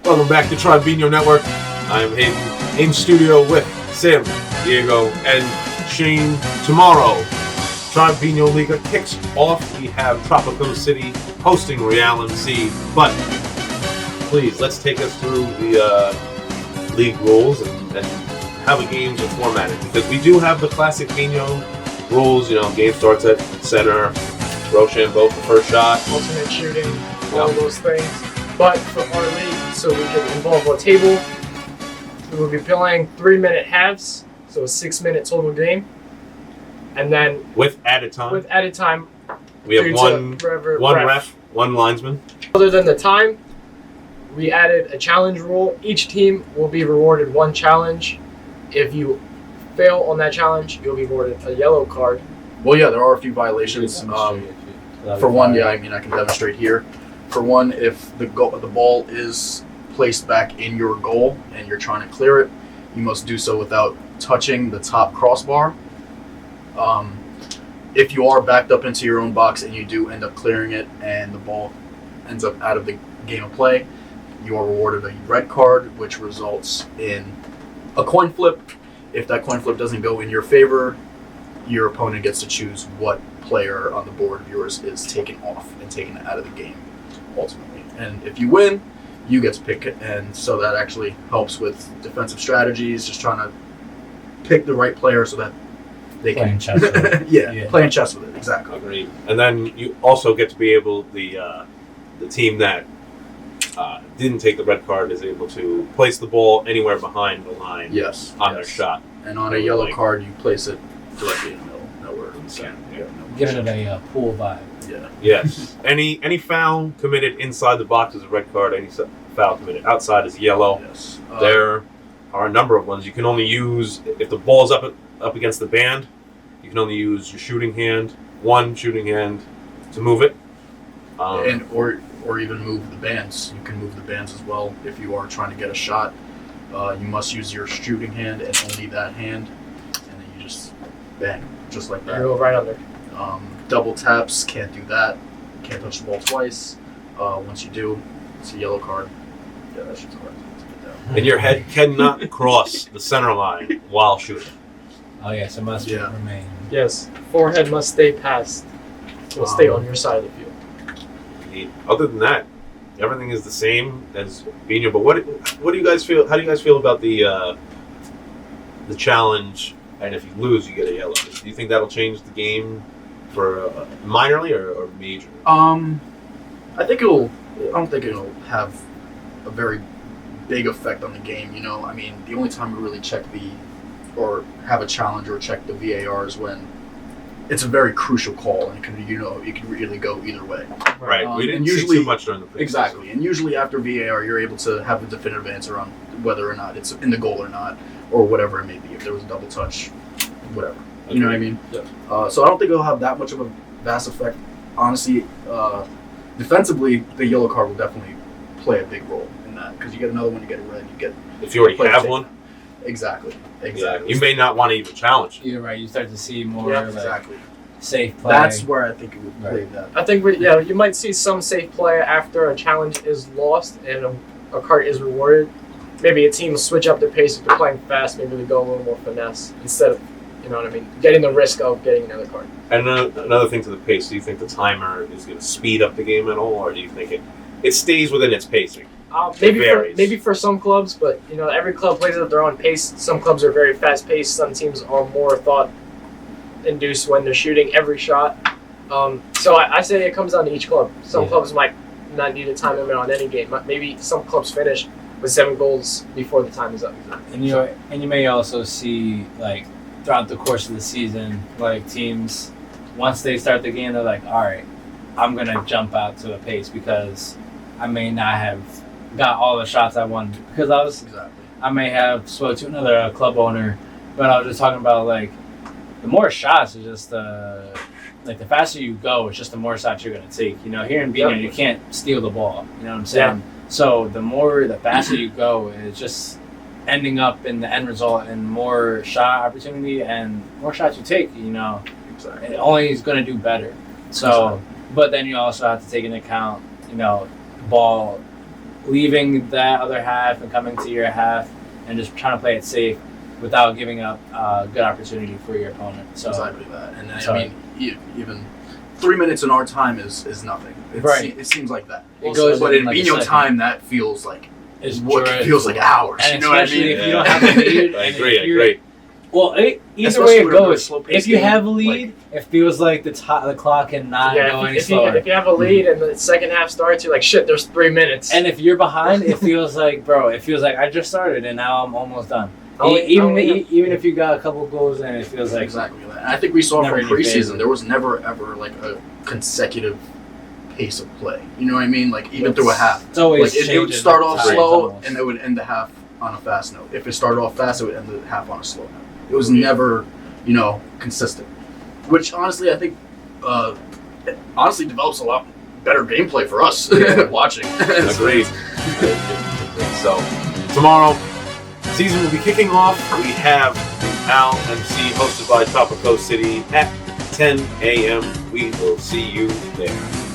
Welcome back to Tribe Biñho Network. I'm Hayden in studio with Sam, Diego, and Shane. Tomorrow, Tribe Biñholiga kicks off. We have Tropico City hosting Real MC. But please, let's take us through the league rules and how the games are formatted. Because we do have the classic Biñho rules. Game starts at center, Rochambeau for first shot, alternate shooting, all those things. But for our league, so we can involve our table, we will be playing 3-minute halves, so a 6-minute total game. And then with added time, we have one ref, one linesman. Other than the time, we added a challenge rule. Each team will be rewarded one challenge. If you fail on that challenge, you'll be rewarded a yellow card. Well, yeah, there are a few violations. For one, I can demonstrate here. For one, if the ball is placed back in your goal and you're trying to clear it, you must do so without touching the top crossbar. If you are backed up into your own box and you do end up clearing it and the ball ends up out of the game of play, you are rewarded a red card, which results in a coin flip. If that coin flip doesn't go in your favor, your opponent gets to choose what player on the board of yours is taken off and taken out of the game, ultimately. And if you win, you get to pick it. And so that actually helps with defensive strategies, just trying to pick the right player so that they playing chess with it. Playing chess with it, exactly. Agreed. And then you also get to be able, the team that didn't take the red card is able to place the ball anywhere behind the line on their shot. And on a yellow card, you place it directly in the middle, nowhere in the center. Giving it a pool vibe. Yeah. Yes. Any foul committed inside the box is a red card. Any foul committed outside is yellow. Yes. There are a number of ones. You can only use, if the ball's up against the band, you can only use your shooting hand, one shooting hand, to move it. Or even move the bands. You can move the bands as well. If you are trying to get a shot, you must use your shooting hand and only that hand, and then you just bang, just like that. You go right under. Double taps, can't do that. Can't touch the ball twice. Once you do, it's a yellow card. Yeah, that shit's hard to get down. And your head cannot cross the center line while shooting. Oh yes, it must remain. Yes, forehead must stay past. It will stay on your side of the field. Other than that, everything is the same as Biñho. But what do you guys feel? How do you guys feel about the challenge? And if you lose, you get a yellow. Do you think that'll change the game for minorly or major? I don't think it'll have a very big effect on the game. I mean, the only time we really check or have a challenge or check the VAR is when it's a very crucial call, and it can really go either way. Right. We didn't see too much during the preseason. Exactly. And usually after VAR, you're able to have a definitive answer on whether or not it's in the goal or not, or whatever it may be. If there was a double touch, whatever. Okay. You know what I mean? Yeah. So I don't think it'll have that much of a vast effect. Honestly, defensively, the yellow card will definitely play a big role in that, because you get another one, you get a red, you get. If you already have one. Exactly. You may not want to even challenge. You're right. You start to see more safe play. That's where I think it would play that. I think you might see some safe play after a challenge is lost and a card is rewarded. Maybe a team will switch up their pace if they're playing fast. Maybe they go a little more finesse instead of, getting the risk of getting another card. And another thing to the pace. Do you think the timer is going to speed up the game at all, or do you think it stays within its pacing? Maybe for some clubs, but every club plays at their own pace. Some clubs are very fast paced. Some teams are more thought induced when they're shooting every shot. So I say it comes down to each club. Some clubs might not need a time limit on any game. Maybe some clubs finish with 7 goals before the time is up. And you may also see, throughout the course of the season, teams, once they start the game, they're like, all right, I'm gonna jump out to a pace because I may not have got all the shots I wanted, because I may have spoke to another club owner, but I was just talking about the more shots is just the faster you go, it's just the more shots you're gonna take. Here in Biñho, you can't steal the ball. You know what I'm saying? Yeah. So the faster you go, it's just ending up in the end result and more shot opportunity and more shots you take. It only is gonna do better. So, but then you also have to take into account, ball leaving that other half and coming to your half and just trying to play it safe without giving up a good opportunity for your opponent. So exactly that. And I mean, even 3 minutes in our time is nothing. Right. It seems like that. It goes but in like a Biñho second. time, that feels like It's feels like hours. And you know what I especially mean? if you don't have a lead. I and agree. I if you're- agree. Well, either Especially way it when we're a goes. slow-paced If you game, have a lead, it feels like the clock cannot go any if you slower. have a lead and the second half starts, you're like, shit, there's 3 minutes. And if you're behind, it feels like, bro, it feels like I just started and now I'm almost done. Only- Even if you got a couple goals in, it feels like Exactly that. And I think we saw Never from in your preseason, favor. there was never ever like a consecutive pace of play. You know what I mean? Like even through a half. It's always Like it would changing start the off tides slow almost. and it would end the half on a fast note. If it started off fast, it would end the half on a slow note. It was never, consistent. Which honestly, I think, it honestly develops a lot better gameplay for us watching. Agreed. So tomorrow, season will be kicking off. We have Al MC hosted by Tropico City at 10 a.m. We will see you there.